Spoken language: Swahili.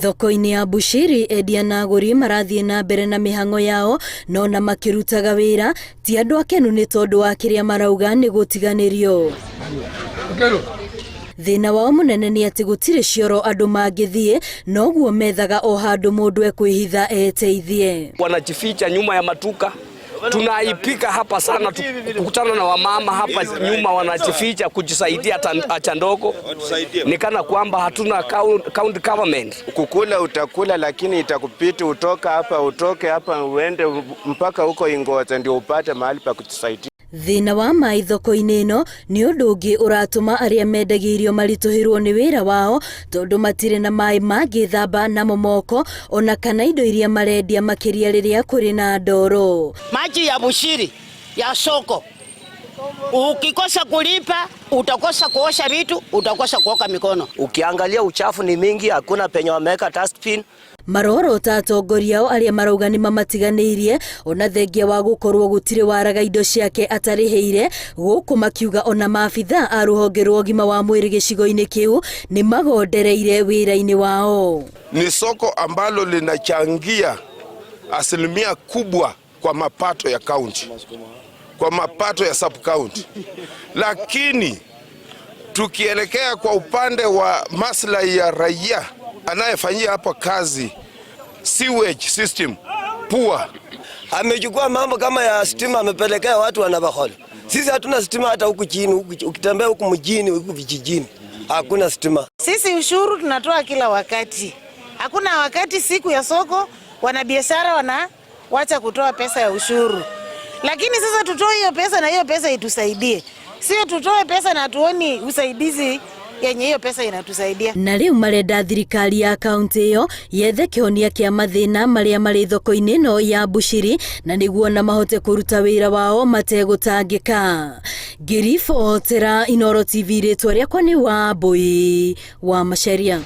Thoko-ini ya Bushiri endia na aguri marathie na mbere na mihango yao no na makirutaga wira ti andu akenu ni tondu wa kiria marauga ni gutiganirio. Thina wao munene ni ati gutire cioro andu mangithie noguo methaga o handu mundu ekwihitha eteithie. Wanajificha nyuma ya matuka. Tunaipika hapa sana, kukutana na wamama hapa nyuma wanajificha kujisaidia acha ndogo. Ni kana kwamba hatuna county government. Kukula utakula, lakini itakupiti utoke hapa uende mpaka huko Ingoza ndio upate mahali pa kujisaidia. Thina wa mai thoko-ini ino ni undu ungi uratuma aria mendagia irio marituhirwo ni wira wao tondu matire na mai mangithamba namo moko ona kana indo iria marendia makiria riria kuri na ndoro. Maji ya Bushiri ya soko, ukikosa kulipa utakosa kuosha vitu, utakosa kuoka mikono. Ukiangalia uchafu ni mingi, hakuna penye wameka dustbin. Maroro tatongoria o aria marauga ni mamatiganirie ona thengia wa gukorwo gutire waraga indo ciake atariheire guku makiuga ona maabitha a ruhonge rwa ũgima wa mwĩrĩ gĩcigo-inĩ kiu ni magondereire wira-ini wao. Ni soko ambalo linachangia asilimia kubwa kwa mapato ya county, kwa mapato ya sub county, lakini tukielekea kwa upande wa maslahi ya raia anayefanyia hapa kazi, sewage system poor. Amechukua mambo kama ya stima, amepelekea watu wanabahola. Sisi hatuna stima hata huku chini, ukitembea huku mjini, huku vijijini hakuna stima. Sisi ushuru tunatoa kila wakati, hakuna wakati siku ya soko wanabiashara wanawacha kutoa pesa ya ushuru. Lakini sasa tutoe hiyo pesa na hiyo pesa itusaidie, sio tutoe pesa na tuoni usaidizi yenye hiyo pesa inatusaidia. Na riu marenda thirikari ya kaunti iyo yethe kihonia kia mathina maria mari thoko-ini ino ya Bushiri na niguo na mahote kuruta wira wao mategutangika. Girifotera Inooro TV ritwa riakwa ni Wambui wa Macharia.